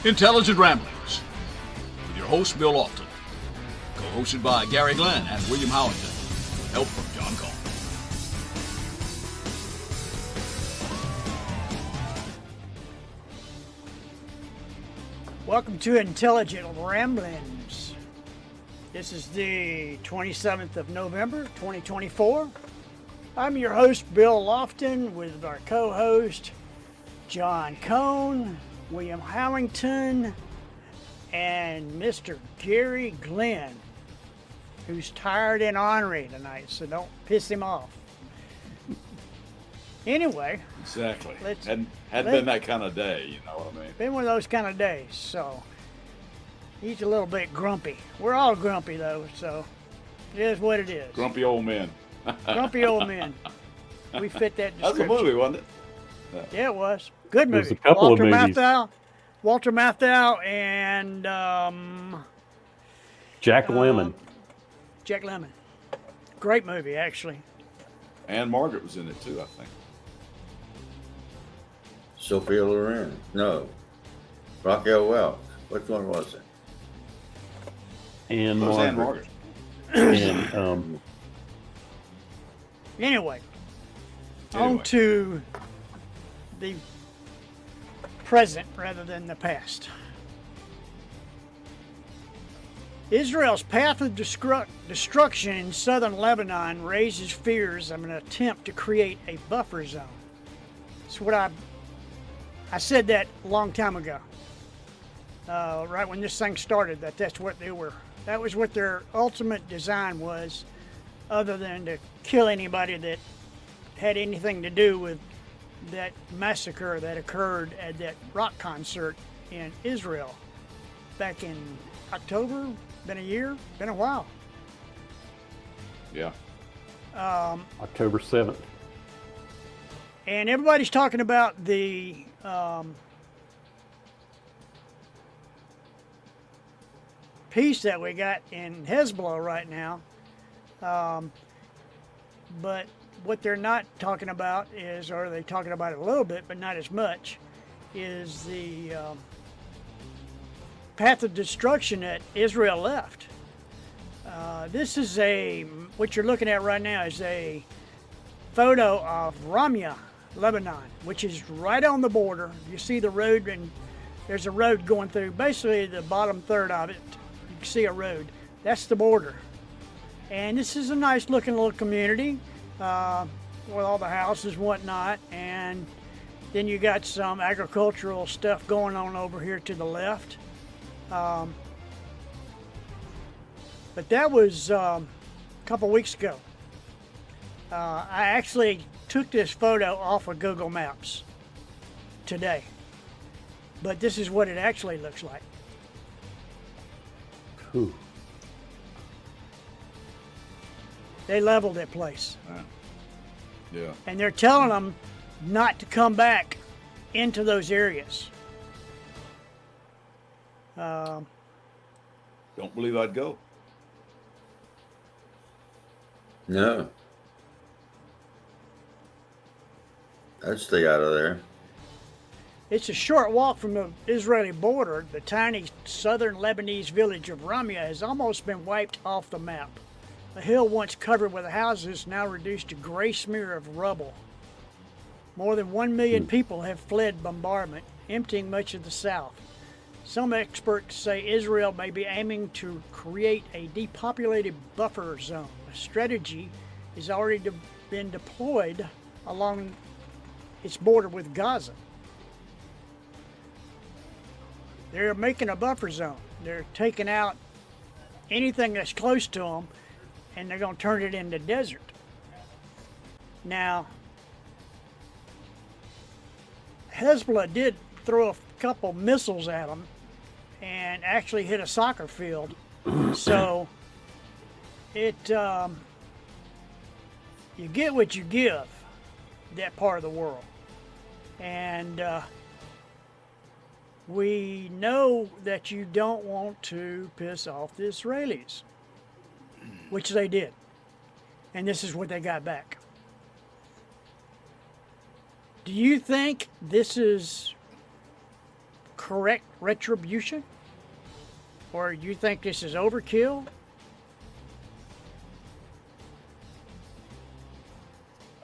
Intelligent Ramblings with your host, Bill Lofton. Co-hosted by Gary Glenn and William Howington. Help from John Call. Welcome to Intelligent Ramblings. This is the 27th of November, 2024. I'm your host, Bill Lofton, with our co-host, John Cone, William Howington, and Mr. Gary Glenn, who's tired and ornery tonight, so don't piss him off. Anyway. Exactly. Hadn't been that kind of day, you know what I mean? Been one of those kind of days, so he's a little bit grumpy. We're all grumpy, though, so it is what it is. Grumpy old men. Grumpy old men. We fit that description. That was a movie, wasn't it? Yeah, it was. Good movie. There's a couple of movies. Walter Matthau and Jack Lemmon. Jack Lemmon. Great movie, actually. And Margaret was in it too, I think. Sophia Loren. No. Raquel Welch. Which one was it? And Margaret. And Anyway, on to the present rather than the past. Israel's path of destruction in southern Lebanon raises fears of an attempt to create a buffer zone. That's what I said that a long time ago. Right when this thing started, that was what their ultimate design was, other than to kill anybody that had anything to do with that massacre that occurred at that rock concert in Israel back in October. Been a year, been a while. Yeah. October 7th. And everybody's talking about the peace that we got in Hezbollah right now. But what they're not talking about is, or they're talking about it a little bit, but not as much, is the path of destruction that Israel left. This is what you're looking at right now is a photo of Ramya, Lebanon, which is right on the border. You see the road, and there's a road going through, basically the bottom third of it. You can see a road. That's the border. And this is a nice looking little community with all the houses and whatnot. And then you got some agricultural stuff going on over here to the left. But that was a couple weeks ago. I actually took this photo off of Google Maps today. But this is what it actually looks like. Whew. They leveled that place. Yeah. And they're telling them not to come back into those areas. Don't believe I'd go. No. I'd stay out of there. It's a short walk from the Israeli border. The tiny southern Lebanese village of Ramya has almost been wiped off the map. A hill once covered with houses now reduced to a gray smear of rubble. More than 1 million people have fled bombardment, emptying much of the south. Some experts say Israel may be aiming to create a depopulated buffer zone. A strategy has already been deployed along its border with Gaza. They're making a buffer zone. They're taking out anything that's close to them, and they're going to turn it into desert. Now, Hezbollah did throw a couple missiles at them and actually hit a soccer field. So you get what you give, that part of the world. And we know that you don't want to piss off the Israelis, which they did. And this is what they got back. Do you think this is correct retribution? Or you think this is overkill?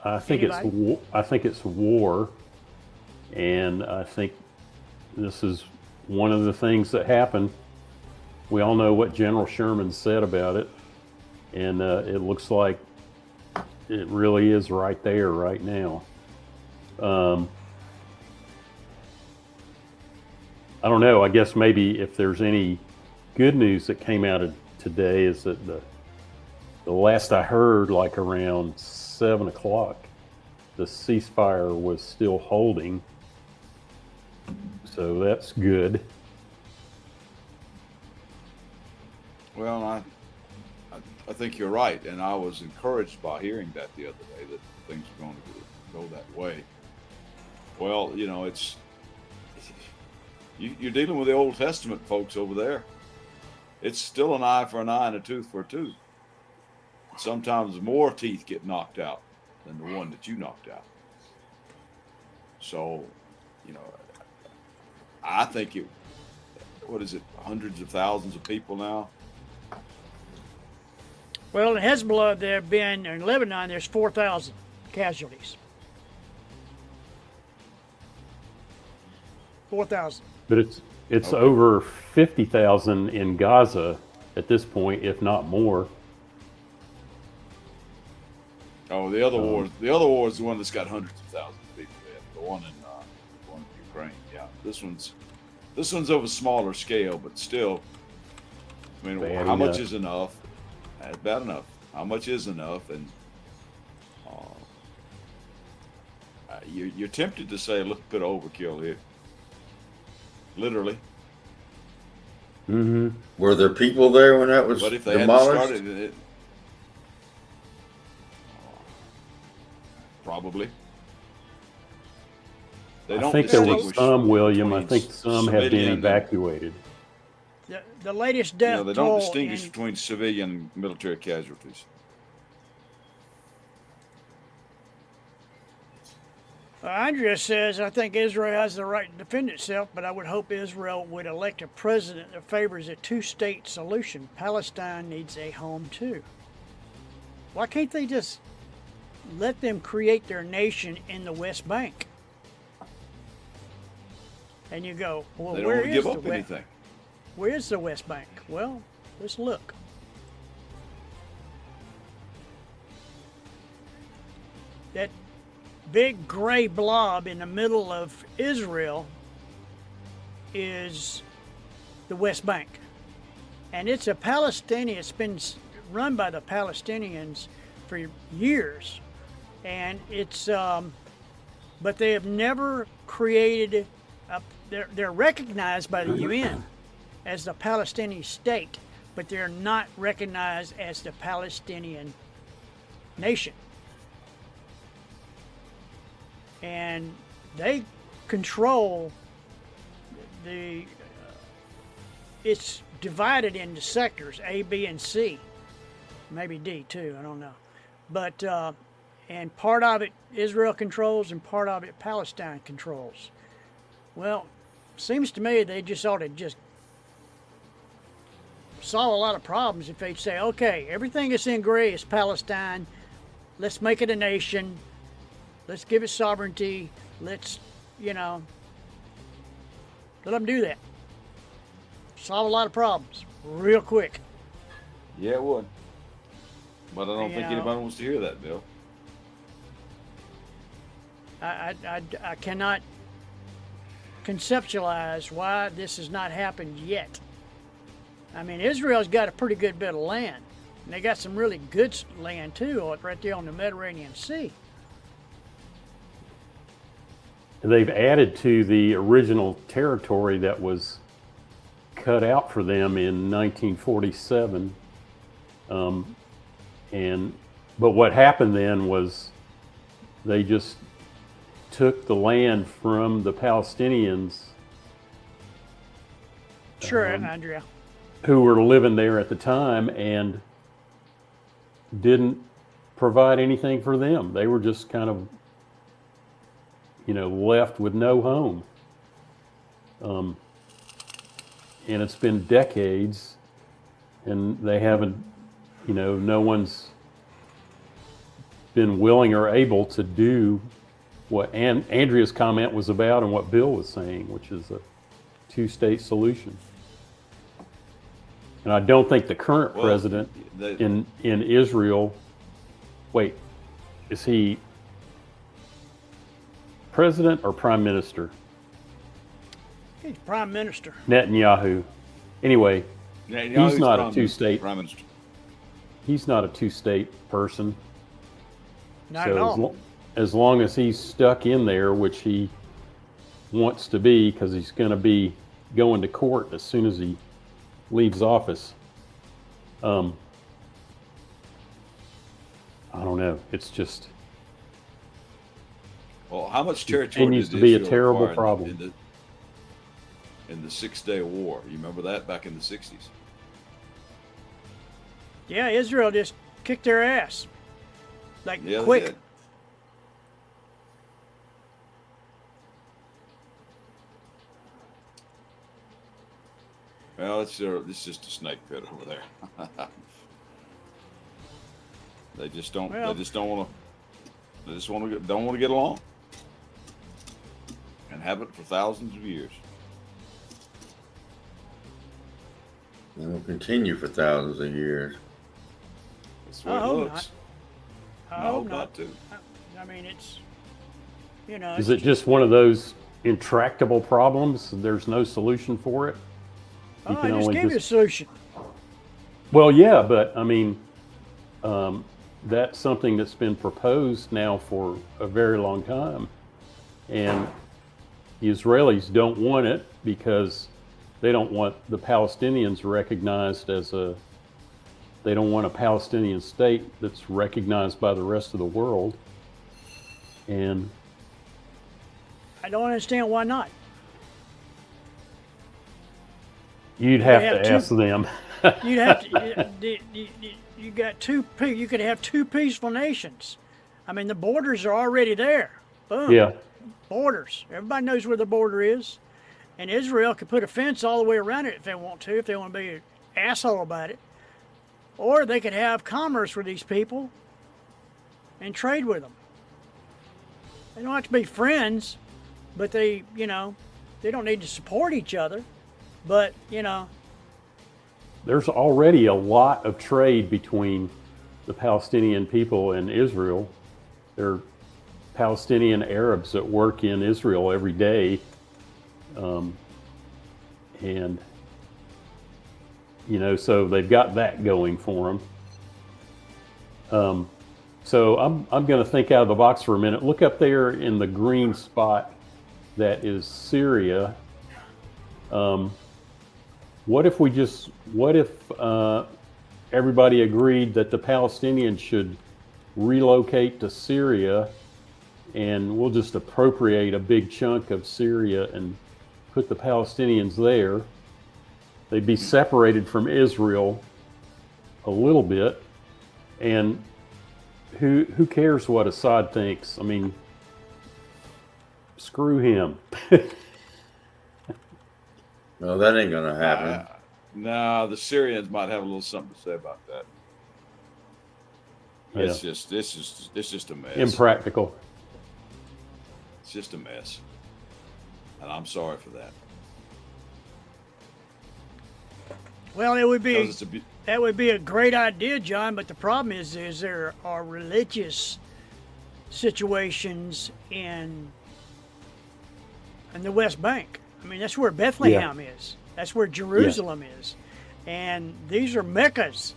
I think Anybody? I think it's war, and I think this is one of the things that happened. We all know what General Sherman said about it, and it looks like it really is right there, right now. I don't know. I guess maybe if there's any good news that came out of today is that the last I heard, like around 7 o'clock, the ceasefire was still holding. So that's good. Well, I think you're right, and I was encouraged by hearing that the other day that things are going to go that way. Well, you know, you're dealing with the Old Testament folks over there. It's still an eye for an eye and a tooth for a tooth. Sometimes more teeth get knocked out than the one that you knocked out. So, you know, I think what is it, hundreds of thousands of people now? Well, in Hezbollah, there have been, in Lebanon, there's 4,000 casualties. 4,000. But it's over 50,000 in Gaza at this point, if not more. Oh, the other war is the one that's got hundreds of thousands of people dead. The one in Ukraine. Yeah, this one's of a smaller scale, but still. I mean, Bad how much enough. is enough? That's bad enough. How much is enough? And you're tempted to say a little bit of overkill here. Literally. Mm-hmm. Were there people there when that was But if they demolished? hadn't started it, probably. They I don't think there was distinguish some, William. I between think some have been civilian and- evacuated. The latest You death know, they don't toll distinguish in, between civilian and military casualties. Andrea says, I think Israel has the right to defend itself, but I would hope Israel would elect a president that favors a two-state solution. Palestine needs a home too. Why can't they just let them create their nation in the West Bank? And you go, well, They don't where want to is give the up West? anything. Where is the West Bank? Well, let's look. That big gray blob in the middle of Israel is the West Bank. And it's a Palestinian, it's been run by the Palestinians for years. And it's, but they have never created, they're recognized by the UN as the Palestinian state, but they're not recognized as the Palestinian nation. And they control it's divided into sectors, A, B, and C. Maybe D too, I don't know. But, and part of it Israel controls and part of it Palestine controls. Well, seems to me they just ought to just solve a lot of problems if they'd say, okay, everything that's in gray is Palestine. Let's make it a nation. Let's give it sovereignty. Let's, let them do that. Solve a lot of problems real quick. Yeah, it would. But I don't You think know. anybody wants to hear that, Bill. I cannot conceptualize why this has not happened yet. I mean, Israel's got a pretty good bit of land. And they got some really good land too, right there on the Mediterranean Sea. They've added to the original territory that was cut out for them in 1947. But what happened then was they just took the land from the Palestinians Sure, Andrea. who were living there at the time and didn't provide anything for them. They were just kind of, left with no home. and it's been decades, and they haven't, no one's been willing or able to do what Andrea's comment was about and what Bill was saying, which is a two-state solution. And I don't think the current president in Israel, wait, is he president or prime minister? He's prime minister. Netanyahu. Anyway, he's not a two-state. Prime Minister. He's not a two-state person. Not at all. As long as he's stuck in there, which he wants to be, because he's going to be going to court as soon as he leaves office. I don't know. It's just. Well, how much territory continues did to be a Israel terrible acquire problem. in the 6-Day War? You remember that back in the 60s? Yeah, Israel just kicked their ass. Like, Yeah, they quick. did. Well, it's just a snake pit over there. They just don't. Well- They just don't want to. They just don't want to get along, and have it for thousands of years. And will continue for thousands of years. That's the way I it hope looks. I I hope hope not. not to. I mean, it's, Is it just one of those intractable problems? There's no solution for it? I just gave you a solution. Well, yeah, but I mean, that's something that's been proposed now for a very long time. And the Israelis don't want it because they don't want the Palestinians recognized they don't want a Palestinian state that's recognized by the rest of the world. And I don't understand why not. you'd have have to two- ask them. You'd have to. You got you could have two peaceful nations. I mean, the borders are already there. Boom. Yeah. Borders. Everybody knows where the border is, and Israel could put a fence all the way around it if they want to be an asshole about it, or they could have commerce with these people and trade with them. They don't have to be friends, but they don't need to support each other. But There's already a lot of trade between the Palestinian people and Israel. There are Palestinian Arabs that work in Israel every day. And, so they've got that going for them. So I'm going to think out of the box for a minute. Look up there in the green spot that is Syria. What if everybody agreed that the Palestinians should relocate to Syria, and we'll just appropriate a big chunk of Syria and put the Palestinians there? They'd be separated from Israel a little bit, and who cares what Assad thinks? I mean, screw him. No, that ain't gonna happen. No, the Syrians might have a little something to say about that. It's just a mess. Impractical. It's just a mess, and I'm sorry for that. well, it would be Because it's that would be a great idea, John. But the problem is there are religious situations in the West Bank. I mean, that's where Bethlehem is. That's where Jerusalem is. And these are meccas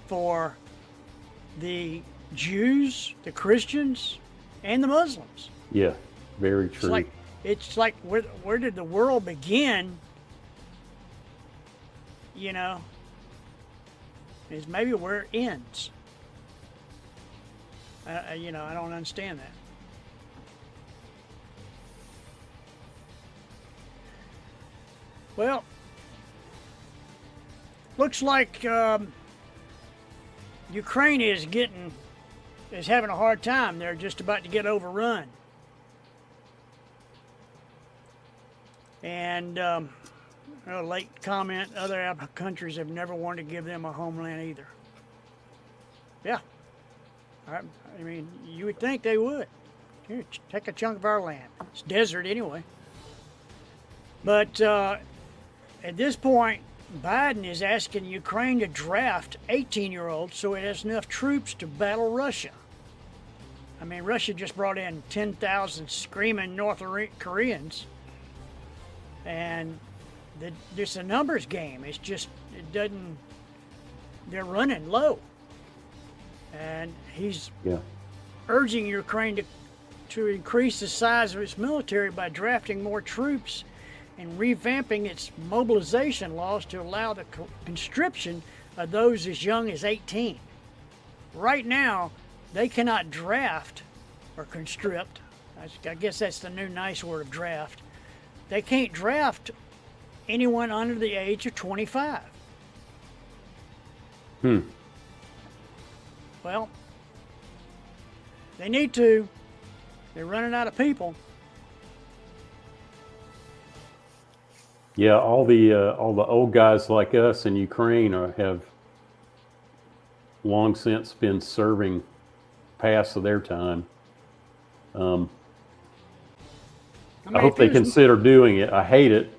for the Jews, the Christians, and the Muslims. Yeah, very true. It's like where did the world begin? Is maybe where it ends. I don't understand that. Well, looks like Ukraine is having a hard time. They're just about to get overrun. And late comment, other countries have never wanted to give them a homeland either. Yeah. I mean, you would think they would. Here, take a chunk of our land. It's desert anyway. But at this point, Biden is asking Ukraine to draft 18-year-olds so it has enough troops to battle Russia. I mean, Russia just brought in 10,000 screaming North Koreans. And it's a numbers game. It's just, it doesn't, they're running low. And he's urging Ukraine to increase the size of its military by drafting more troops and revamping its mobilization laws to allow the conscription of those as young as 18. Right now, they cannot draft or conscript. I guess that's the new nice word of draft. They can't draft anyone under the age of 25. Well, they need to. They're running out of people. Yeah, all the old guys like us in Ukraine have long since been serving past of their time. I hope they consider doing it. I hate it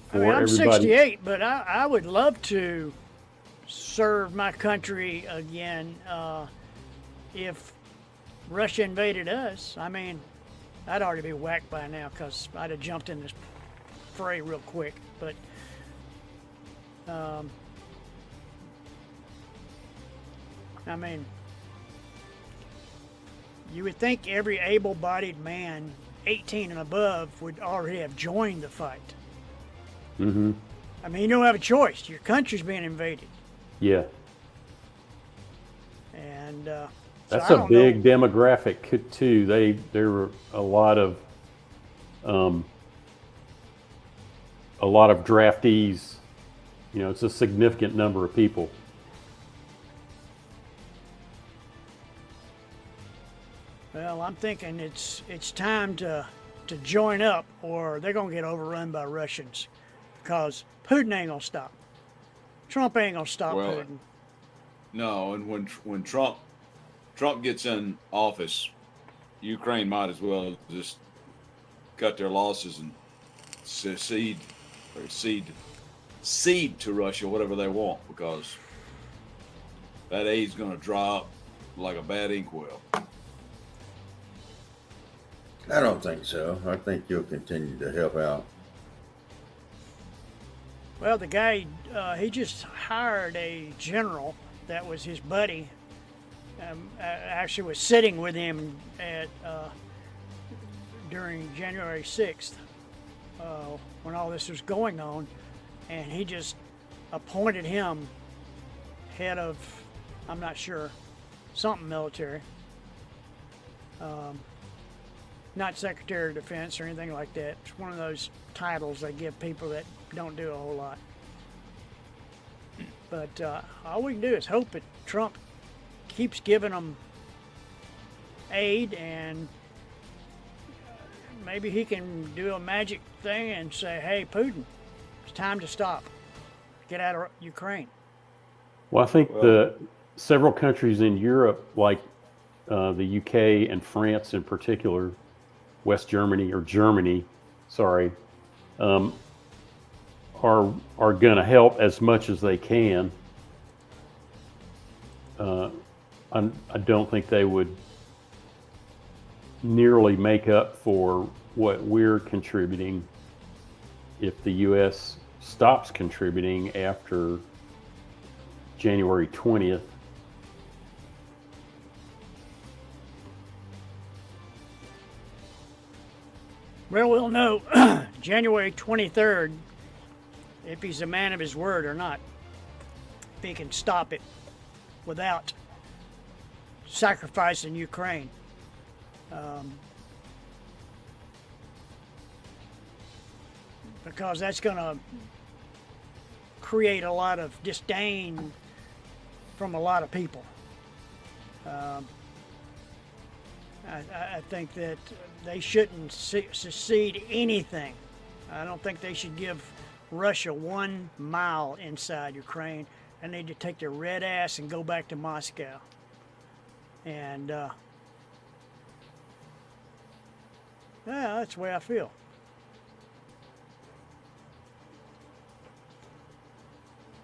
for I'm everybody. 68, but I would love to serve my country again if Russia invaded us. I mean, I'd already be whacked by now because I'd have jumped in this fray real quick. But I mean, you would think every able-bodied man 18 and above would already have joined the fight. Mm-hmm. I mean, you don't have a choice. Your country's being invaded. Yeah. And that's so a big demographic too. There were a lot of draftees. You know, it's a significant number of people. Well, I'm thinking it's time to join up, or they're gonna get overrun by Russians, because Putin ain't gonna stop. Trump ain't gonna stop Putin. No, and when Trump gets in office, Ukraine might as well just cut their losses and cede to Russia whatever they want, because that aid's going to dry up like a bad inkwell. I don't think so. I think you'll continue to help out. Well, the guy, he just hired a general that was his buddy. Actually was sitting with him at during January 6th when all this was going on, and he just appointed him head of, I'm not sure, something military. Not Secretary of Defense or anything like that. It's one of those titles they give people that don't do a whole lot. But all we can do is hope that Trump keeps giving them aid, and maybe he can do a magic thing and say, hey, Putin, it's time to stop. Get out of Ukraine. Well, I think the several countries in Europe, like the UK and France in particular, West Germany or Germany, sorry, are going to help as much as they can. I don't think they would nearly make up for what we're contributing if the U.S. stops contributing after January 20th. Well, we'll know January 23rd if he's a man of his word or not. If he can stop it without sacrificing Ukraine. Because that's going to create a lot of disdain from a lot of people. I think that they shouldn't secede anything. I don't think they should give Russia 1 mile inside Ukraine. I need to take their red ass and go back to Moscow. And yeah, that's the way I feel.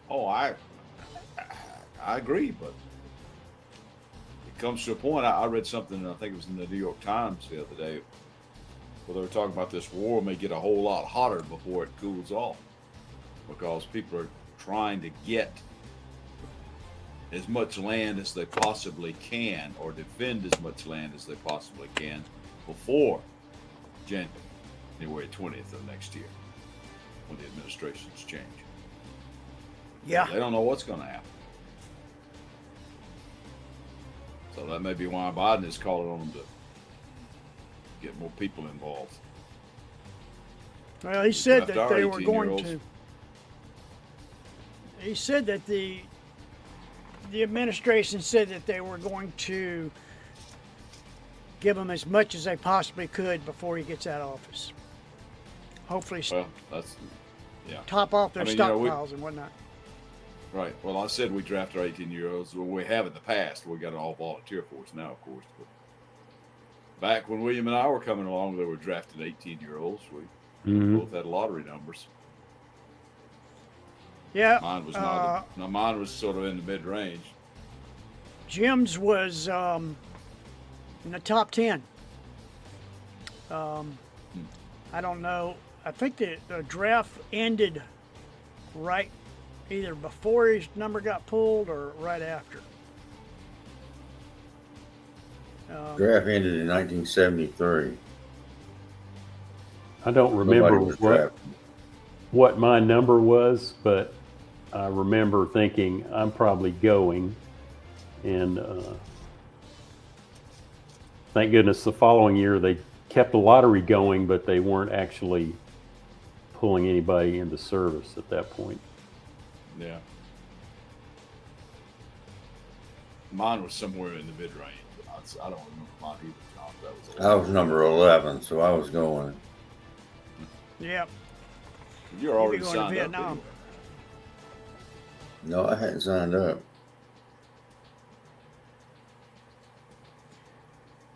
Oh, I agree, but it comes to a point. I read something, I think it was in the New York Times the other day, where they were talking about this war may get a whole lot hotter before it cools off, because people are trying to get as much land as they possibly can, or defend as much land as they possibly can before January 20th of next year, when the administrations change. Yeah. They don't know what's going to happen. So that may be why Biden is calling on them to get more people involved. Well, he said that Our they were going 18-year-olds. to. He said that the administration said that they were going to give him as much as they possibly could before he gets out of office. Hopefully, Well, that's, yeah. top off their I mean, you know, stockpiles and whatnot. Right. Well, I said we draft our 18-year-olds. Well, we have in the past. We got an all-volunteer force now, of course. But back when William and I were coming along, they were drafting 18-year-olds. We both had lottery numbers. Yeah. Mine was not. No, mine was sort of in the mid-range. Jim's was in the top 10. I don't know. I think the draft ended right either before his number got pulled or right after. Draft ended in 1973. I don't remember Nobody was drafted. what my number was, but I remember thinking I'm probably going. And thank goodness the following year they kept the lottery going, but they weren't actually pulling anybody into service at that point. Yeah. Mine was somewhere in the mid-range. I don't remember mine either, John. That was I was number 11, so I was going. Yep. You're already going to signed up. Vietnam. Anyway. No, I hadn't signed up.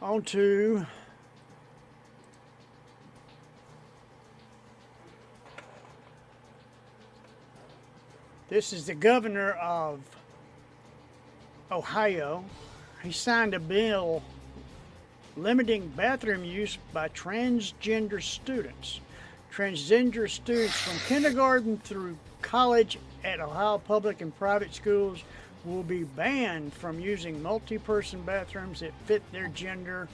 On to this is the governor of Ohio. He signed a bill limiting bathroom use by transgender students. Transgender students from kindergarten through college at Ohio public and private schools will be banned from using multi-person bathrooms that fit their gender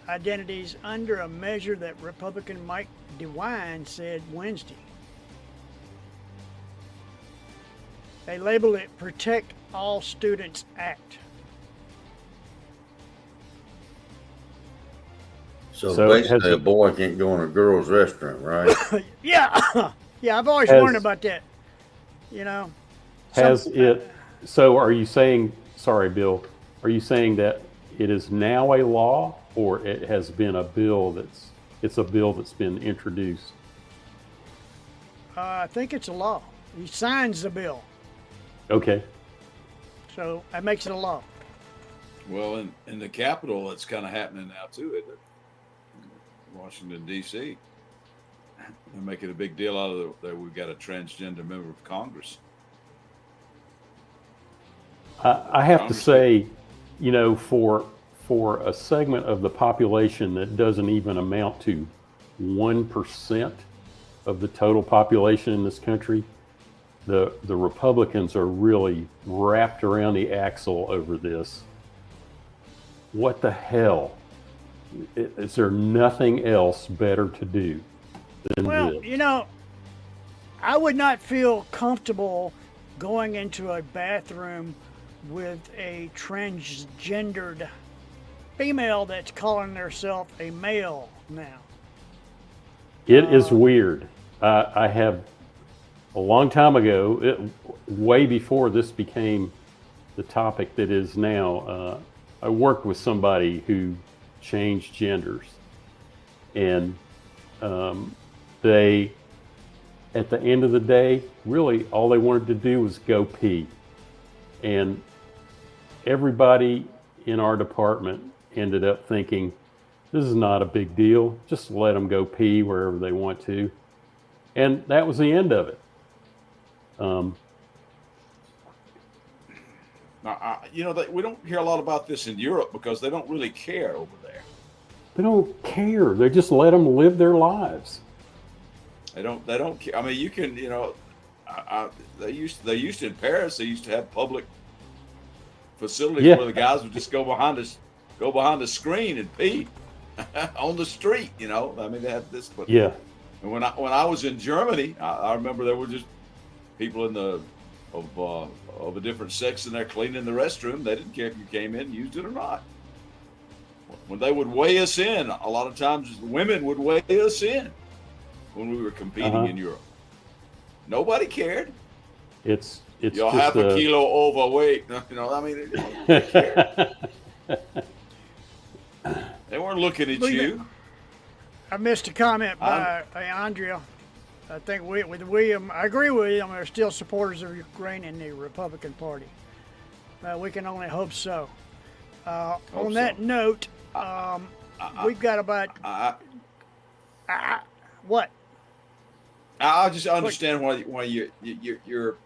identities under a measure that Republican Mike DeWine said Wednesday. They labeled it Protect All Students Act. So So it has basically, a- a boy can't go in a girl's restaurant, right? Yeah, yeah, I've always Has- wondered about that. You know, Has some- it, so are you saying, sorry, Bill, are you saying that it is now a law, or it has been a bill it's a bill that's been introduced? I think it's a law. He signs the bill, Okay. so that makes it a law. Well, in the Capitol, it's kind of happening now too, isn't it? Washington D.C. They're making a big deal out of that. We've got a transgender member of Congress. I have to say, you know, for a segment of the population that doesn't even amount to 1% of the total population in this country, the Republicans are really wrapped around the axle over this. What the hell? Is there nothing else better to do than Well, this? you know, I would not feel comfortable going into a bathroom with a transgendered female that's calling herself a male now. It is weird. I have a long time ago, way before this became the topic that is now, I worked with somebody who changed genders, and they at the end of the day, really all they wanted to do was go pee. And everybody in our department ended up thinking, this is not a big deal. Just let them go pee wherever they want to. And that was the end of it. Now, we don't hear a lot about this in Europe because they don't really care over there. They don't care. They just let them live their lives. They don't care. I mean, you can, they used to in Paris. They used to have public facilities where the guys would just go behind the screen and pee on the street. I mean, they had this. But yeah. And when I was in Germany, I remember there were just people of a different sex in there cleaning the restroom. They didn't care if you came in, used it or not. When they would weigh us in, a lot of times women would weigh us in when we were competing in Europe. Nobody cared. It's You're just half a kilo overweight. I mean, they cared. They weren't looking at you. I missed a comment by Andrea. I think with William, I agree with William, they're still supporters of Ukraine in the Republican Party. We can only hope so. On that note, we've got about what? I just understand why you're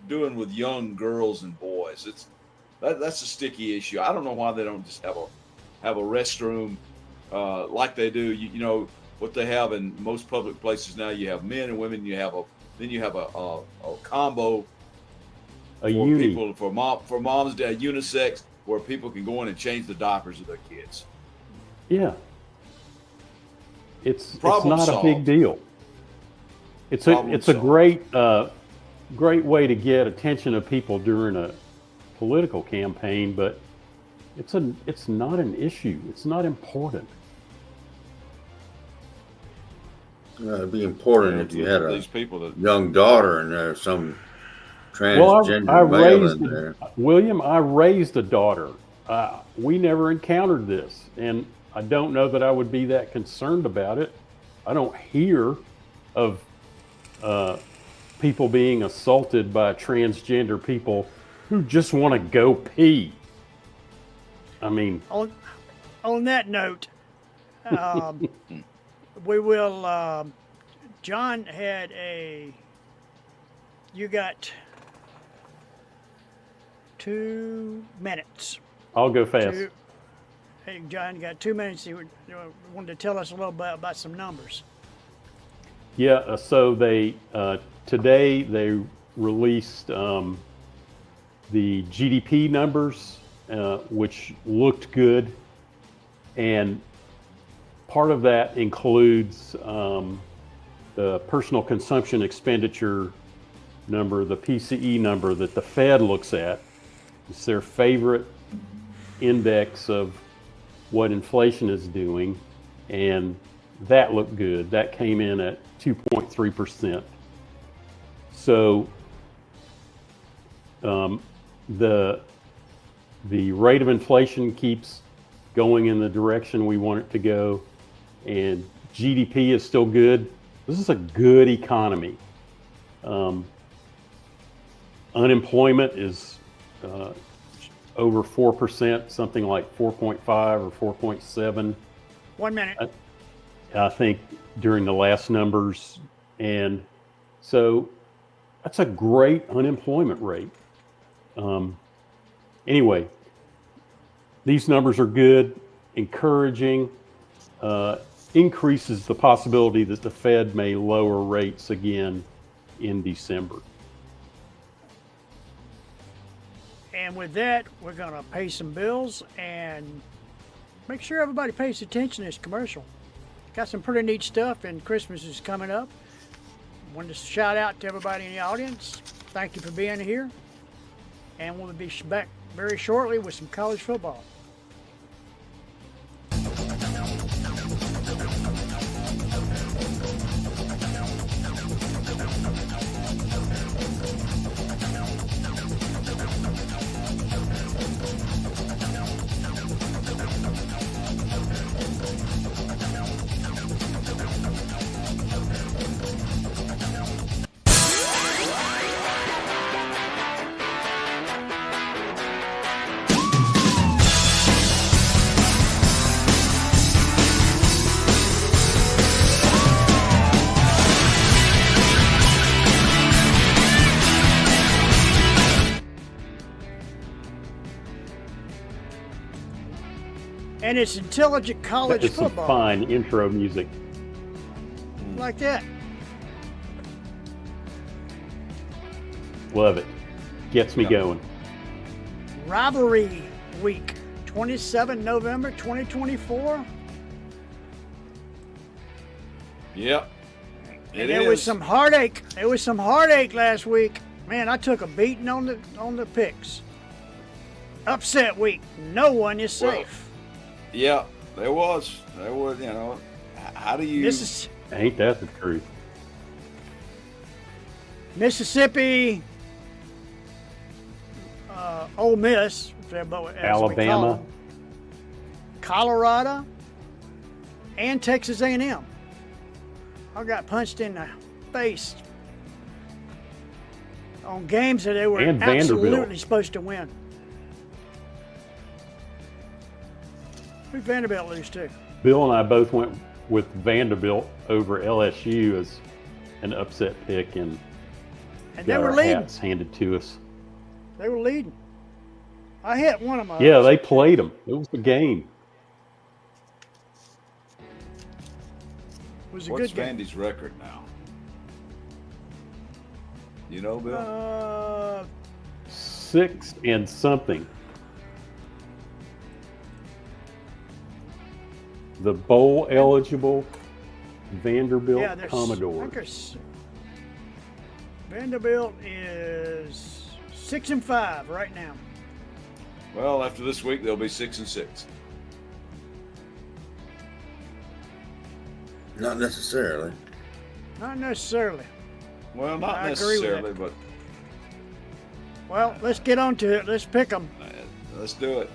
doing with young girls and boys. That's a sticky issue. I don't know why they don't just have a restroom like they do. What they have in most public places now. You have men and women. You have a combo. For moms, dad, unisex, where people can go in and change the diapers of their kids. Yeah. It's not a big deal. It's a great way to get attention of people during a political campaign, but it's not an issue. It's not important. It'd be important if you had these people young daughter and there's some transgender male in there. William, I raised a daughter. We never encountered this, and I don't know that I would be that concerned about it. I don't hear of people being assaulted by transgender people who just want to go pee. I mean, on that note, we will. John had you got 2 minutes. I'll go fast. Hey, John, you got 2 minutes. You wanted to tell us a little bit about some numbers. Yeah, so today they released the GDP numbers, which looked good, and part of that includes the personal consumption expenditure number, the PCE number that the Fed looks at. It's their favorite index of what inflation is doing, and that looked good. That came in at 2.3%. So the rate of inflation keeps going in the direction we want it to go, and GDP is still good. This is a good economy. Unemployment is over 4%, something like 4.5 or 4.7. 1 minute. I think during the last numbers. And so that's a great unemployment rate. Anyway, these numbers are good, encouraging, increases the possibility that the Fed may lower rates again in December. And with that, we're going to pay some bills and make sure everybody pays attention to this commercial. Got some pretty neat stuff, and Christmas is coming up. Wanted to shout out to everybody in the audience. Thank you for being here. And we'll be back very shortly with some college football. And it's intelligent That college is some football. fine intro music. Like that. Love it. Gets me Yep. going. Rivalry week, 27 November 2024. Yep. And there was some heartache. There was some heartache last week. Man, I took a beating on the picks. Upset week. No one is Well, safe. Yeah, there was. There was, you know. How do you. Ain't that the truth? Mississippi, Ole Miss, as we call Alabama. them, Colorado, and Texas A&M. I got punched in the face on games that they were And Vanderbilt. absolutely supposed to win. Who Vanderbilt lose to? Bill and I both went with Vanderbilt over LSU as an upset pick, and And they got were our leading. hats handed to us. They were leading. I hit one of my. Yeah, they played them. It was the game. It was a What's good game. Vandy's record now? You know, Bill? 6 and something. The bowl eligible Vanderbilt Yeah, there's. Commodores. Vanderbilt is 6-5 right now. Well, after this week, they'll be 6-6. Not necessarily. Not necessarily. Well, not I agree with necessarily, that. but Well, let's get on to it. Let's pick them. let's do it.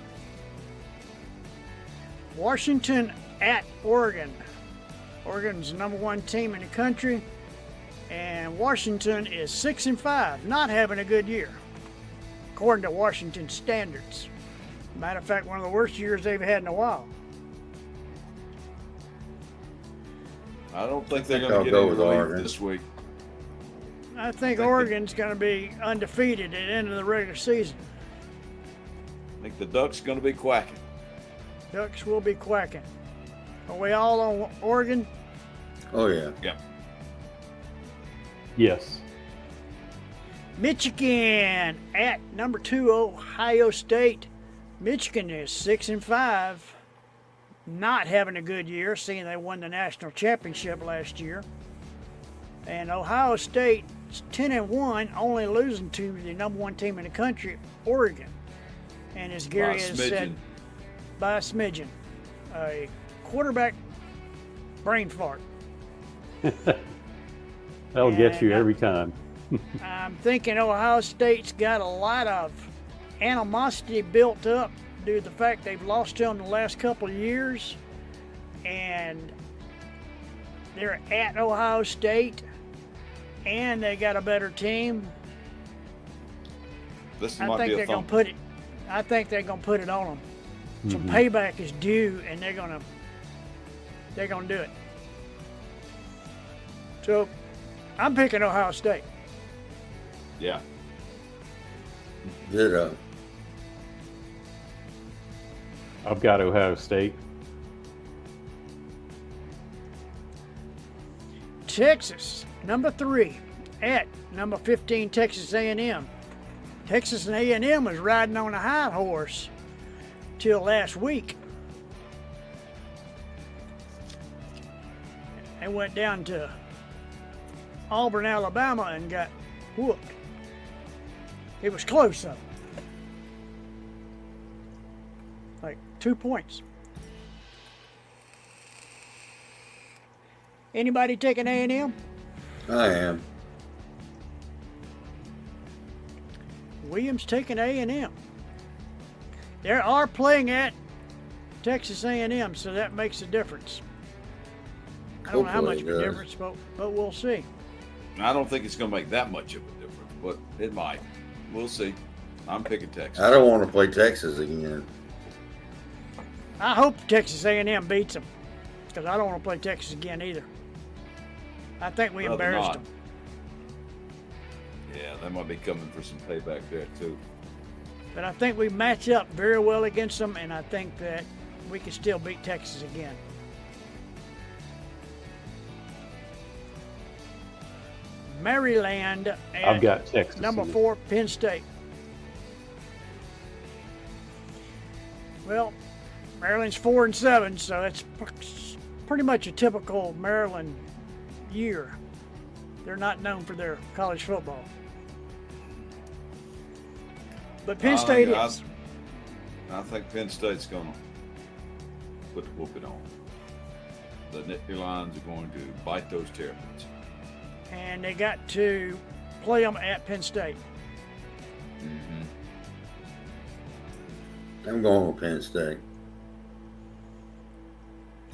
Washington at Oregon. Oregon's the number 1 team in the country, and Washington is 6-5, not having a good year, according to Washington standards. Matter of fact, one of the worst years they've had in a while. I don't think they're I'll going to get go any with relief Oregon. this week. I think Oregon's going to be undefeated at the end of the regular season. I think the Ducks going to be quacking. Ducks will be quacking. Are we all on Oregon? Oh yeah. Yeah. Yes. Michigan at number 2 Ohio State. Michigan is 6-5, not having a good year, seeing they won the national championship last year. And Ohio State is 10-1, only losing to the number 1 team in the country, Oregon. And as Gary has said, by a smidgen, a quarterback brain fart. That'll get you And, every time. I'm thinking Ohio State's got a lot of animosity built up due to the fact they've lost to them the last couple of years. And they're at Ohio State, and they got a better team. This I might think be they're a gonna thump. put it. I think they're gonna put it on them. Some payback is due, and they're gonna do it. So, I'm picking Ohio State. Yeah. Ditto. I've got Ohio State. Texas, number 3, at number 15, Texas A&M. Texas and A&M was riding on a high horse till last week. They went down to Auburn, Alabama, and got whooped. It was close, though. Like 2 points. Anybody taking A&M? I am. Williams taking A&M. They are playing at Texas A&M, so that makes a difference. I don't know how much of Hopefully a it does. difference, but we'll see. I don't think it's going to make that much of a difference, but it might. We'll see. I'm picking Texas. I don't want to play Texas again. I hope Texas A&M beats them, because I don't want to play Texas again either. I think we Rather embarrassed not. them. Yeah, they might be coming for some payback there, too. But I think we match up very well against them, and I think that we could still beat Texas again. Maryland at I've got Texas. number in it. 4, Penn State. Well, Maryland's 4-7, so it's pretty much a typical Maryland year. They're not known for their college football. But Penn State is. I think Penn State's going to put the whooping on. The Nittany Lions are going to bite those Terrapins. And they got to play them at Penn State. I'm going with Penn State.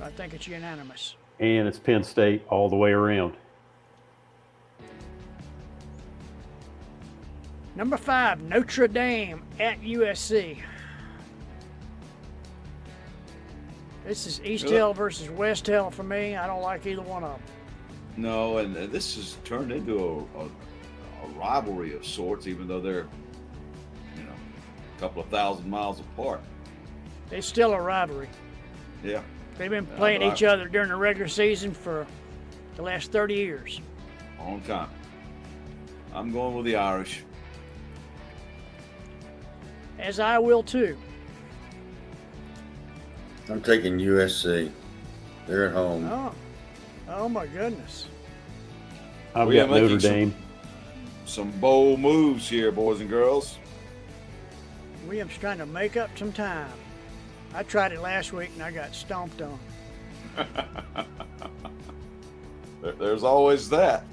I think it's unanimous. And it's Penn State all the way around. Number 5, Notre Dame at USC. This is East Hill versus West Hill for me. I don't like either one of them. No, and this has turned into a rivalry of sorts, even though they're, a couple of thousand miles apart. It's still a rivalry. Yeah. They've been playing each other during the regular season for the last 30 years. Long time. I'm going with the Irish. As I will too. I'm taking USC. They're at home. Oh my goodness. I've We are got Notre making Dame. Some bold moves here, boys and girls. William's trying to make up some time. I tried it last week and I got stomped on. There's always that.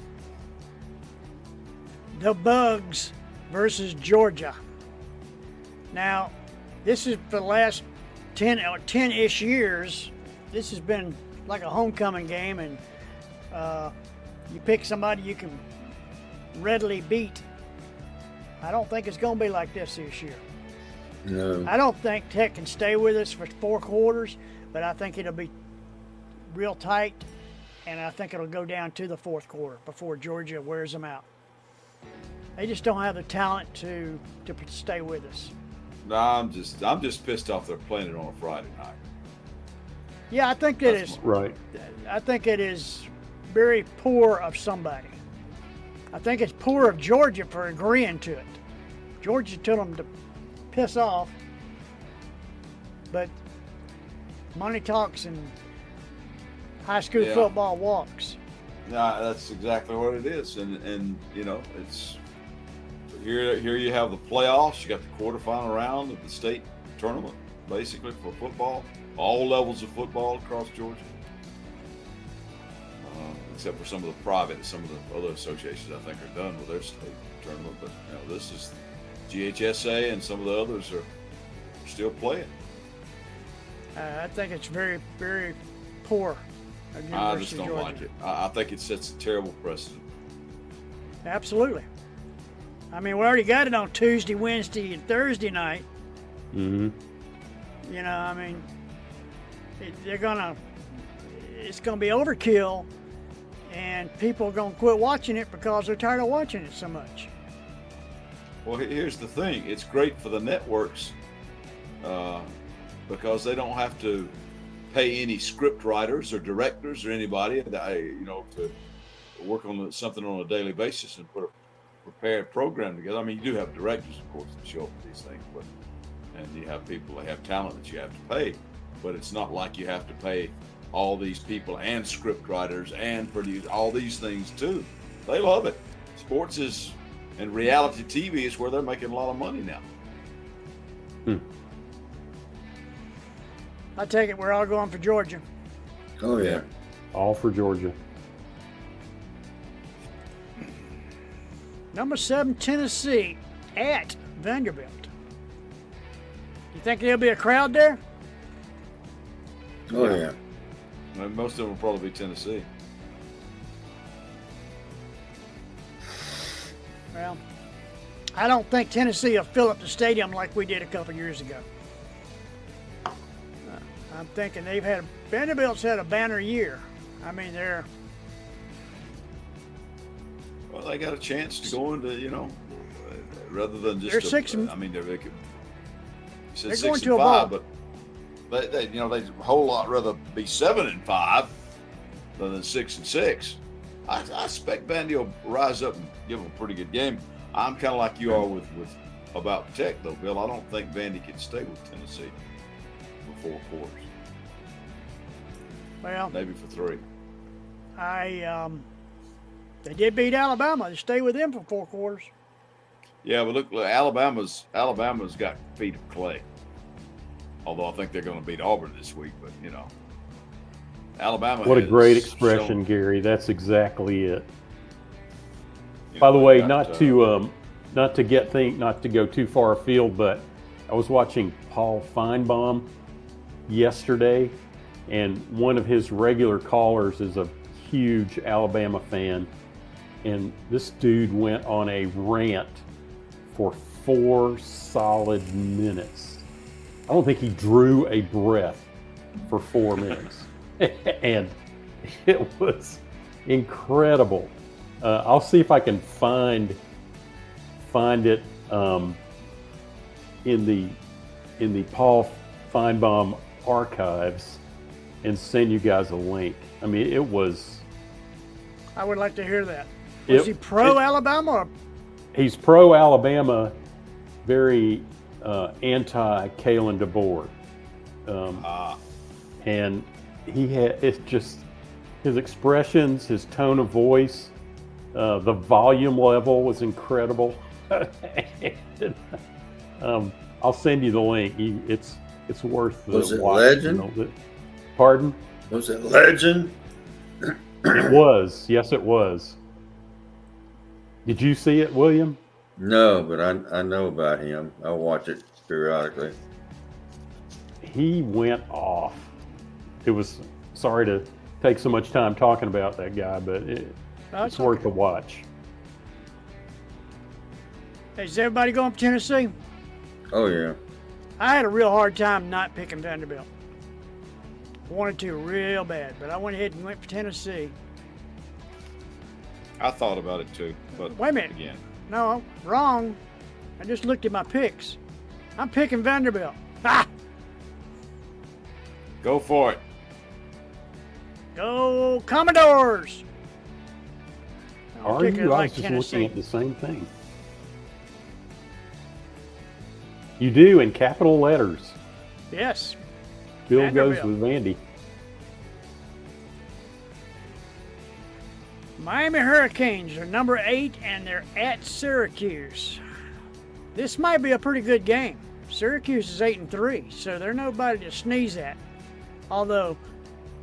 The Bugs versus Georgia. Now, this is for the last 10-ish years. This has been like a homecoming game, and you pick somebody you can readily beat. I don't think it's going to be like this year. No. I don't think Tech can stay with us for 4 quarters, but I think it'll be real tight, and I think it'll go down to the 4th quarter before Georgia wears them out. They just don't have the talent to stay with us. No, I'm just pissed off they're playing it on a Friday night. Yeah, I think it is. Right. I think it is very poor of somebody. I think it's poor of Georgia for agreeing to it. Georgia told them to piss off, but money talks and high school football walks. No, that's exactly what it is, and it's here. Here you have the playoffs. You got the quarterfinal round of the state tournament, basically for football, all levels of football across Georgia, except for some of the private. Some of the other associations I think are done with their state tournament, but this is GHSA, and some of the others are still playing. I think it's very, very poor. of I just University don't of Georgia. like it. I think it sets a terrible precedent. Absolutely. I mean, we already got it on Tuesday, Wednesday, and Thursday night. Mm-hmm. I mean, it's gonna be overkill, and people are gonna quit watching it because they're tired of watching it so much. Well, here's the thing. It's great for the networks because they don't have to pay any script writers or directors or anybody, to work on something on a daily basis and put a prepared program together. I mean, you do have directors, of course, that show up for these things, and you have people that have talent that you have to pay. But it's not like you have to pay all these people and script writers and produce all these things too. They love it. Sports is, and reality TV is where they're making a lot of money now. I take it we're all going for Georgia. Oh, yeah. All for Georgia. Number 7, Tennessee at Vanderbilt. You think there'll be a crowd there? Oh, yeah. And most of them will probably be Tennessee. Well, I don't think Tennessee will fill up the stadium like we did a couple years ago. I'm thinking Vanderbilt's had a banner year. I mean, Well, they got a chance to go into, rather than just. They're 6 and- I mean, they're They're 6 going and to a 5, bowl. but they'd a whole lot rather be 7-5 than 6-6. I expect Vandy will rise up and give them a pretty good game. I'm kind of like you are with about Tech, though, Bill. I don't think Vandy can stay with Tennessee for 4 quarters. Well, Maybe for 3. They did beat Alabama. They stayed with them for 4 quarters. Yeah, but look, Alabama's got feet of clay. Although I think they're going to beat Auburn this week, but Alabama. What a has great expression, shown, Gary. That's exactly it. By the way, not to go too far afield, but I was watching Paul Feinbaum yesterday, and one of his regular callers is a huge Alabama fan, and this dude went on a rant for 4 solid minutes. I don't think he drew a breath for 4 minutes, and it was incredible. I'll see if I can find it in the Paul Feinbaum archives and send you guys a link. I mean, it was. I would like to hear that. Was he pro Alabama? Or? He's pro Alabama, very anti Kalen DeBoer, and it's just his expressions, his tone of voice. The volume level was incredible. I'll send you the link. It's worth the Was it watch. Legend? Pardon? Was it Legend? It was. Yes, it was. Did you see it, William? No, but I know about him. I watch it periodically. He went off. It was, sorry to take so much time talking about that guy, but it's worth the watch. Hey, is everybody going for Tennessee? Oh yeah. I had a real hard time not picking Vanderbilt. Wanted to real bad, but I went ahead and went for Tennessee. I thought about it too, but Wait a minute. again, No, wrong. I just looked at my picks. I'm picking Vanderbilt. Ha! go for it. Go Commodores! Are Particularly you? I like was just Tennessee. looking at the same thing. You do, in capital letters. Yes. Bill Vanderbilt. goes with Vandy. Miami Hurricanes are number 8 and they're at Syracuse. This might be a pretty good game. Syracuse is 8-3, so they're nobody to sneeze at. Although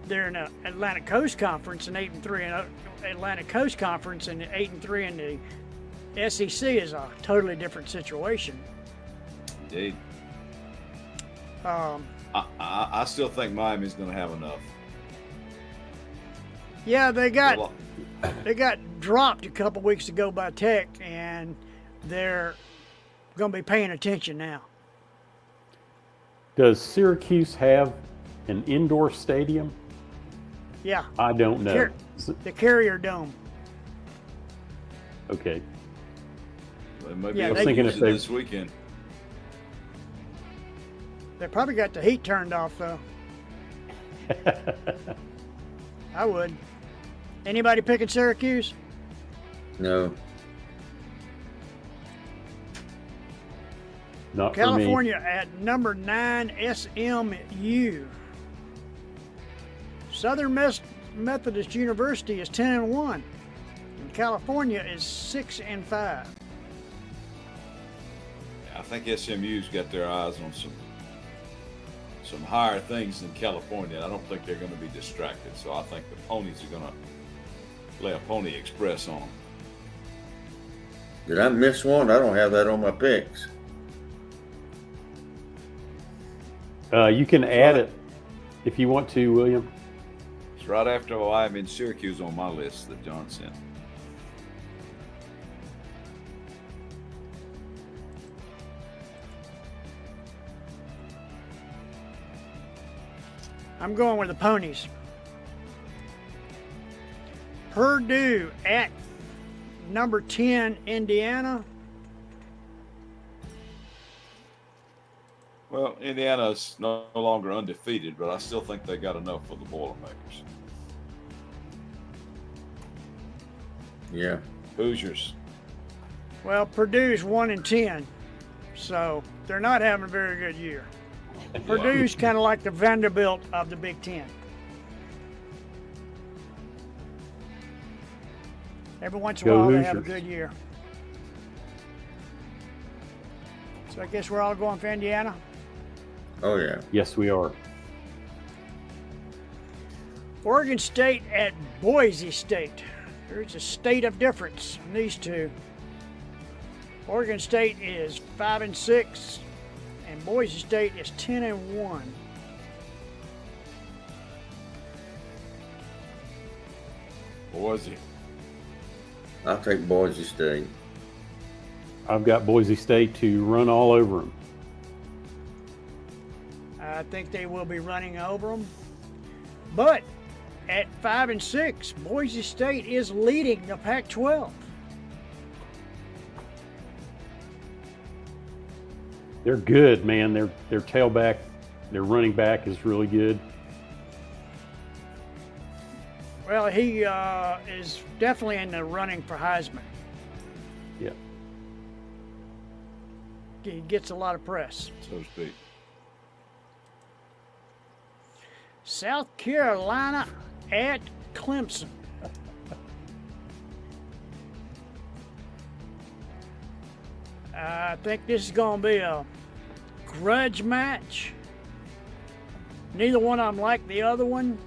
they're in the Atlantic Coast Conference and 8-3 in Atlantic Coast Conference and 8-3 in the SEC is a totally different situation. Indeed. Um, I still think Miami's going to have enough. yeah, they got dropped a couple weeks ago by Tech, and they're going to be paying attention now. Does Syracuse have an indoor stadium? Yeah, I don't know. the Carrier Dome. Okay. They may Yeah, be they able to thinking use if it they- this weekend. They probably got the heat turned off, though. I would. Anybody picking Syracuse? No. Not California at number 9, SMU. Southern Methodist University is 10-1, and California is 6-5. I think SMU's got their eyes on some higher things than California. I don't think they're going to be distracted. So I think the Ponies are going to lay a Pony Express on them. Did I miss one? I don't have that on my picks. You can add it if you want to, William. It's right after Miami and Syracuse on my list that John sent. I'm going with the Ponies. Purdue at number 10, Indiana. Well, Indiana's no longer undefeated, but I still think they got enough for the Boilermakers. Yeah. Hoosiers. Well, Purdue's 1-10, so they're not having a very good year. Purdue's kind of like the Vanderbilt of the Big Ten. Every once in a Go while, they have a Hoosiers. good year. So I guess we're all going for Indiana. Oh yeah. Yes, we are. Oregon State at Boise State. There's a state of difference in these two. Oregon State is 5-6, and Boise State is 10-1. Boise. I'll take Boise State. I've got Boise State to run all over them. I think they will be running over them. But at 5-6, Boise State is leading the Pac-12. They're good, man. Their tailback, their running back is really good. Well, he is definitely in the running for Heisman. Yeah. He gets a lot of press. So to speak. South Carolina at Clemson. I think this is going to be a grudge match. Neither one of them like the other one.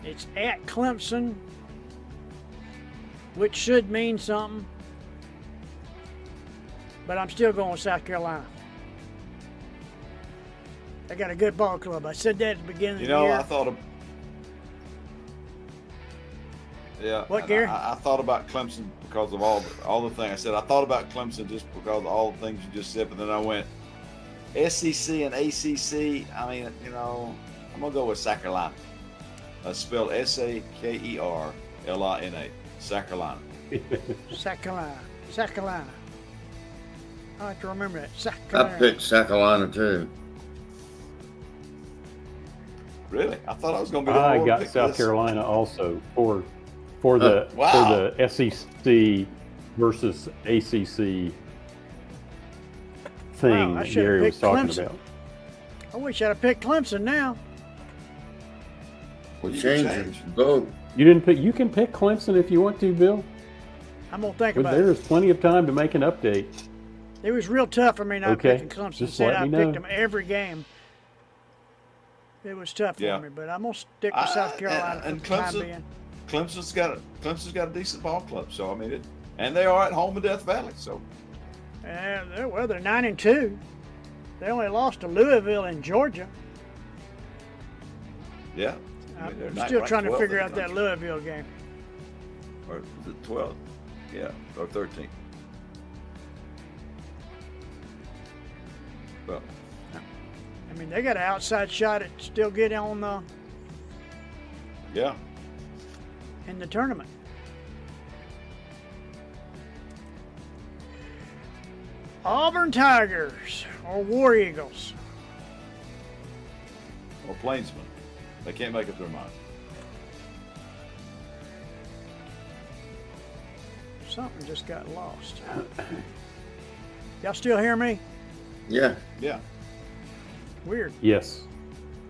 It's at Clemson, which should mean something. But I'm still going with South Carolina. They got a good ball club. I said that at the beginning You of the know, year. I thought of. Yeah. What, and Gary? I thought about Clemson because of all the things I said. I thought about Clemson just because of all the things you just said, but then I went SEC and ACC. I mean, you know, I'm gonna go with South Carolina. Spelled Sakerlina. South Carolina. South Carolina. South Carolina. I like to remember that. South I Carolina. picked South Carolina too. Really? I thought I was gonna be the I only one to got pick South this. Carolina also for the Wow. for the SEC versus ACC thing Wow, I that should've Gary was picked talking Clemson. about. I wish I'd have picked Clemson now. We You changed changed. it. Vote. You didn't pick. You can pick Clemson if you want to, Bill. I'm going to think But about it. there's plenty of time to make an update. It was real tough for me not Okay, picking Clemson. just Said let I me picked know. them every game. It was tough Yeah. for me, but I'm going to stick with South Carolina and for the time Clemson- being. Clemson's got a decent ball club, so I mean, and they are at home in Death Valley, so And they're 9-2. They only lost to Louisville in Georgia. yeah. I mean, I'm they're not still ranked trying to 12th figure in out the that country. Louisville game. Or is it 12? Yeah, or 13. Well, I mean, they got an outside shot at still getting on yeah. in the tournament. Auburn Tigers or War Eagles. Or Plainsmen. They can't make up their mind. Something just got lost. Y'all still hear me? Yeah. Yeah. Weird. Yes.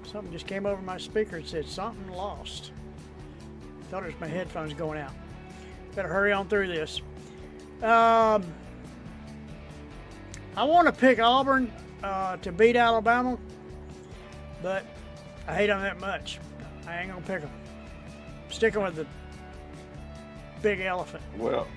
Something just came over my speaker and said something lost. Thought it was my headphones going out. Better hurry on through this. I want to pick Auburn to beat Alabama, but I hate them that much. I ain't gonna pick them. Sticking with the big elephant. Well,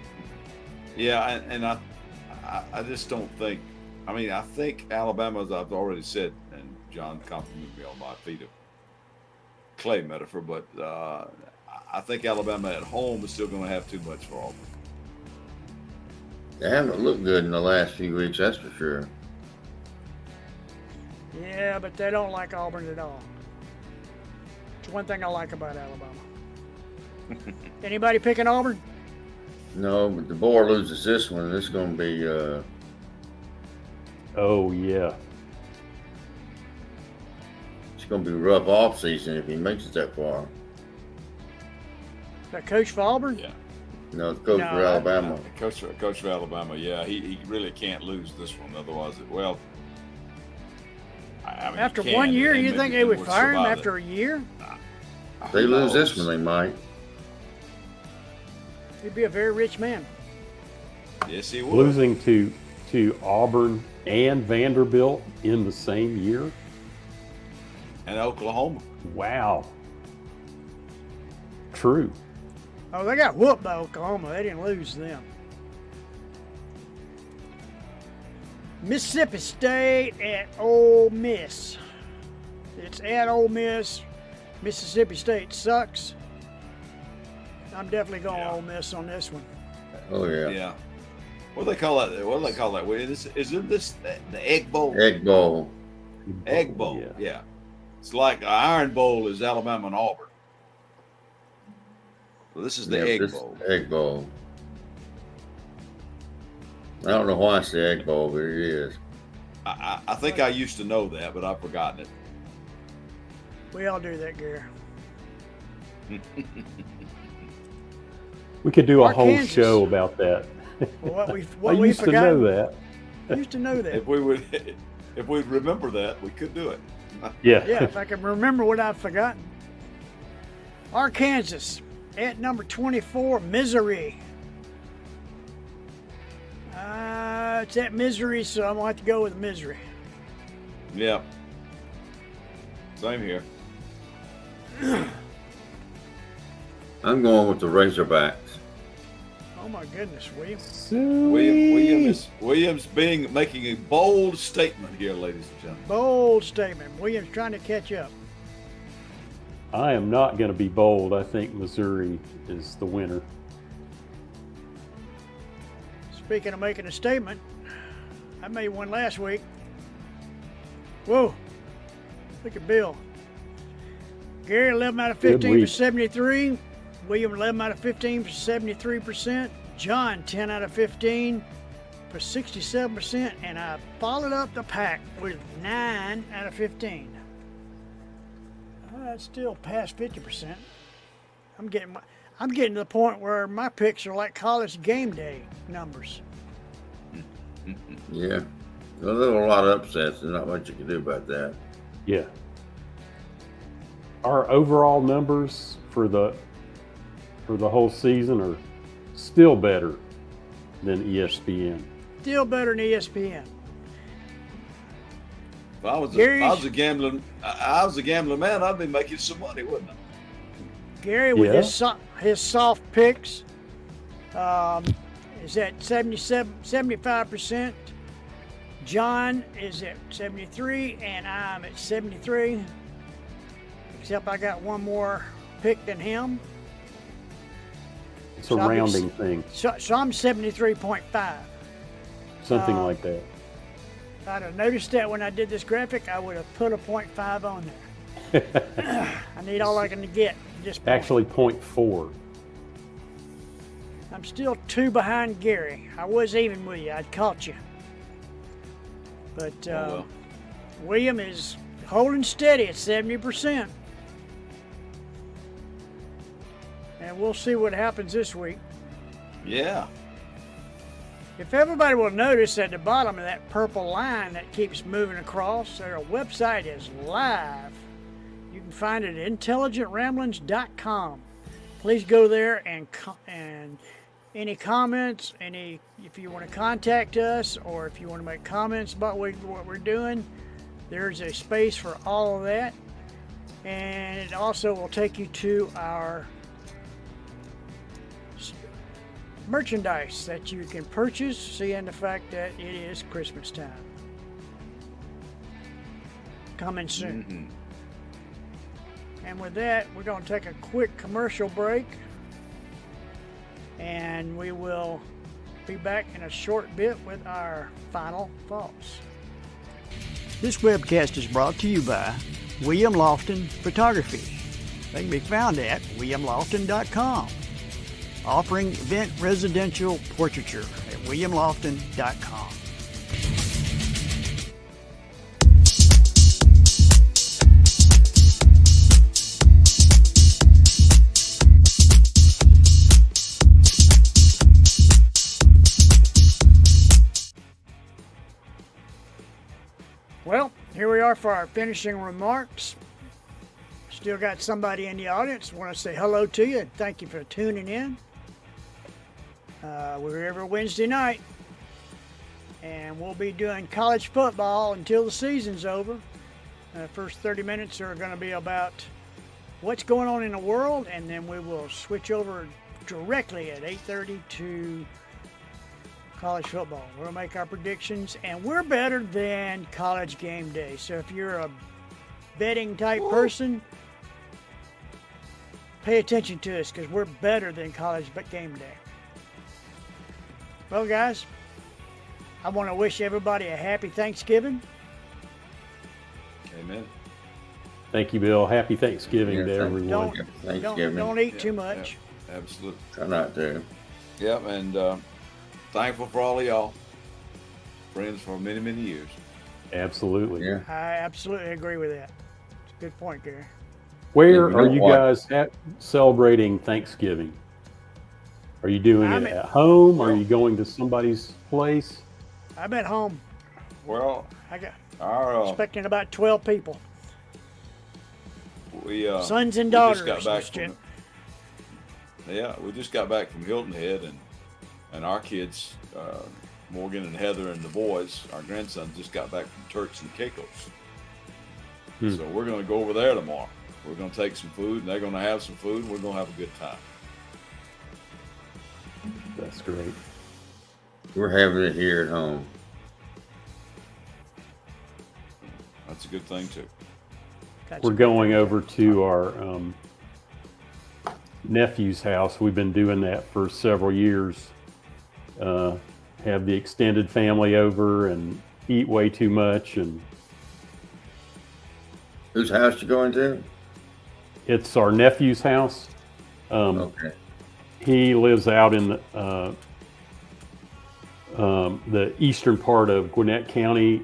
yeah, and I just don't think. I mean, I think Alabama, as I've already said, and John complimented me on my feet of clay metaphor, but I think Alabama at home is still going to have too much for Auburn. They haven't looked good in the last few weeks, that's for sure. Yeah, but they don't like Auburn at all. It's one thing I like about Alabama. Anybody picking Auburn? No, but the Boar loses this one. This is going to be Oh yeah. going to be a rough off season if he makes it that far. Is that coach for Auburn? Yeah. No, the coach No, for Alabama. Coach for Alabama, yeah, he really can't lose this one. Otherwise, I mean, After he can, 1 year, and you maybe think he they would would fire him survive after it. a year? If they lose this one, they might. He'd be a very rich man. Yes, he would. Losing to Auburn and Vanderbilt in the same year. And Oklahoma. Wow. True. Oh, they got whooped by Oklahoma. They didn't lose to them. Mississippi State at Ole Miss. It's at Ole Miss. Mississippi State sucks. I'm definitely going Yeah. Ole Miss on this one. Oh, yeah. Yeah. What do they call that? What do they call that? Isn't this the Egg Bowl? Egg Bowl. Egg Bowl. Yeah. Yeah. It's like the Iron Bowl is Alabama and Auburn. So this is the Yeah, Egg this- Bowl. Egg Bowl. I don't know why it's the Egg Bowl, but it is. I think I used to know that, but I've forgotten it. We all do that, Gary. We could do a whole Arkansas. show about that. Well, I what we used to forgot. know that. Used to know that. If we'd remember that, we could do it. Yeah. Yeah, if I can remember what I've forgotten. Arkansas at number 24, Missouri. It's at Missouri, so I'm going to have to go with Missouri. Yeah. Same here. I'm going with the Razorbacks. Oh my goodness, William. Williams making a bold statement here, ladies and gentlemen. Bold statement. Williams trying to catch up. I am not going to be bold. I think Missouri is the winner. Speaking of making a statement, I made one last week. Whoa. Look at Bill. Gary, 11 out of 15 for week. 73. William, 11 out of 15 for 73%. John, 10 out of 15 for 67%. And I followed up the pack with 9 out of 15. That's still past 50%. I'm getting to the point where my picks are like college game day numbers. Yeah. Well, there were a lot of upsets. There's not much you can do about that. Yeah. Our overall numbers for the whole season are still better than ESPN. Still better than ESPN. If I was a gambling man, I'd be making some money, wouldn't I? Gary with Yeah. his soft picks is at 75%. John is at 73, and I'm at 73. Except I got one more pick than him. It's a So I'll be rounding thing, So I'm 73.5. something like that. If I'd have noticed that when I did this graphic, I would have put a 0.5 on there. I need all I can get. Just Actually, 0.4. I'm still 2 behind Gary. I was even with you. I'd caught you. But well. William is holding steady at 70%. And we'll see what happens this week. Yeah. If everybody will notice at the bottom of that purple line that keeps moving across, their website is live. You can find it at intelligentramblings.com. Please go there and any comments, if you want to contact us, or if you want to make comments about what we're doing, there's a space for all of that. And it also will take you to our merchandise that you can purchase, seeing the fact that it is Christmas time. Coming soon. Mm-hmm. And with that, we're going to take a quick commercial break. And we will be back in a short bit with our final thoughts. This webcast is brought to you by William Lofton Photography. They can be found at williamlofton.com. Offering event residential portraiture at williamlofton.com. for our finishing remarks. Still got somebody in the audience. Want to say hello to you and thank you for tuning in. We're every Wednesday night, and we'll be doing college football until the season's over. The first 30 minutes are going to be about what's going on in the world, and then we will switch over directly at 8:30 to college football. We'll make our predictions, and we're better than College Game Day. So if you're a betting type person, pay attention to us because we're better than College Game Day. Well, guys, I want to wish everybody a happy Thanksgiving. Amen. Thank you, Bill. Happy Thanksgiving to everyone. Don't eat too much. Yeah, absolutely. Try not to. Yep, and thankful for all of y'all. Friends for many, many years. Absolutely. Yeah. I absolutely agree with that. It's a good point, Gary. Where You know are you what? guys celebrating Thanksgiving? Are you doing I'm it at- at home? Are you going to somebody's place? I'm at home. Well, I got our expecting about 12 people. we Sons and we daughters. just got back Mr. from, Jim. we just got back from Hilton Head, and our kids, Morgan and Heather and the boys, our grandsons, just got back from Turks and Caicos. Hmm. So we're going to go over there tomorrow. We're going to take some food, and they're going to have some food, and we're going to have a good time. That's great. We're having it here at home. That's a good thing too. That's We're going over to our nephew's house. We've been doing that for several years. Have the extended family over and eat way too much, and Whose house you going to? it's our nephew's house. Okay. He lives out in the eastern part of Gwinnett County,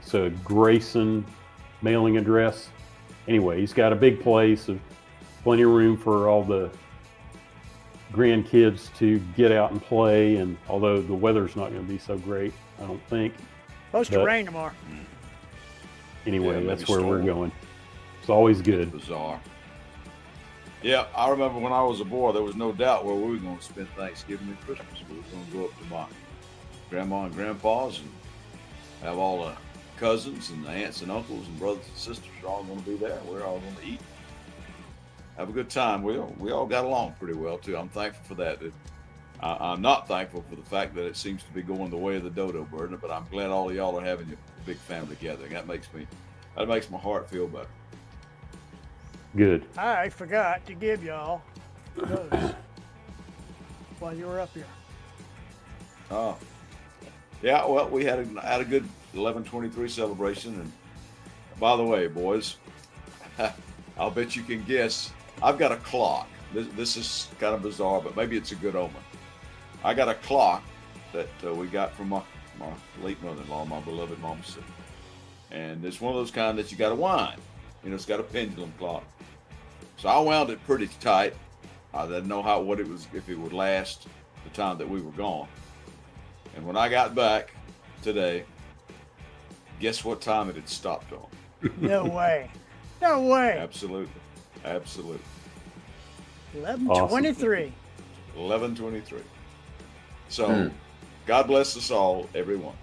so Grayson mailing address. Anyway, he's got a big place, plenty of room for all the grandkids to get out and play. And although the weather's not going to be so great, I don't think. supposed to but- rain tomorrow. Anyway, Yeah, that's maybe where we're storm. going. It's always good. Bizarre. Yeah, I remember when I was a boy, there was no doubt where we were going to spend Thanksgiving and Christmas. We were going to go up to my grandma and grandpa's and have all the cousins and the aunts and uncles and brothers and sisters are all going to be there. We're all going to eat, have a good time. We all got along pretty well too. I'm thankful for that. I'm not thankful for the fact that it seems to be going the way of the dodo bird, but I'm glad all of y'all are having a big family gathering. That makes my heart feel better. Good. I forgot to give y'all those while you were up here. Oh, yeah. Well, we had a good 11/23 celebration, and by the way, boys, I'll bet you can guess. I've got a clock. This is kind of bizarre, but maybe it's a good omen. I got a clock that we got from my late mother-in-law, my beloved Mama Sue, and it's one of those kind that you got to wind. You know, it's got a pendulum clock. So I wound it pretty tight. I didn't know if it would last the time that we were gone. And when I got back today, guess what time it had stopped on? No way. No way. Absolutely. 11:23. 11/23. So, God bless us all, everyone.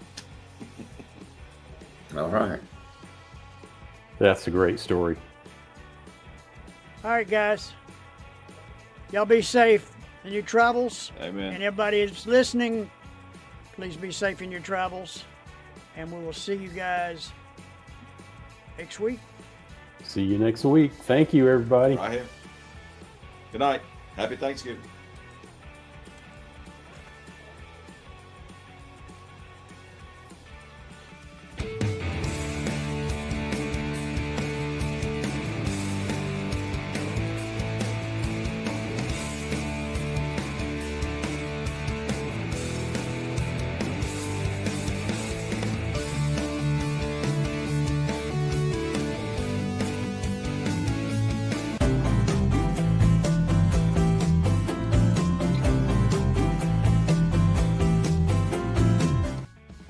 All right. That's a great story. All right, guys. Y'all be safe in your travels. Amen. And everybody that's listening, please be safe in your travels. And we will see you guys next week. See you next week. Thank you, everybody. Right here. Good night. Happy Thanksgiving.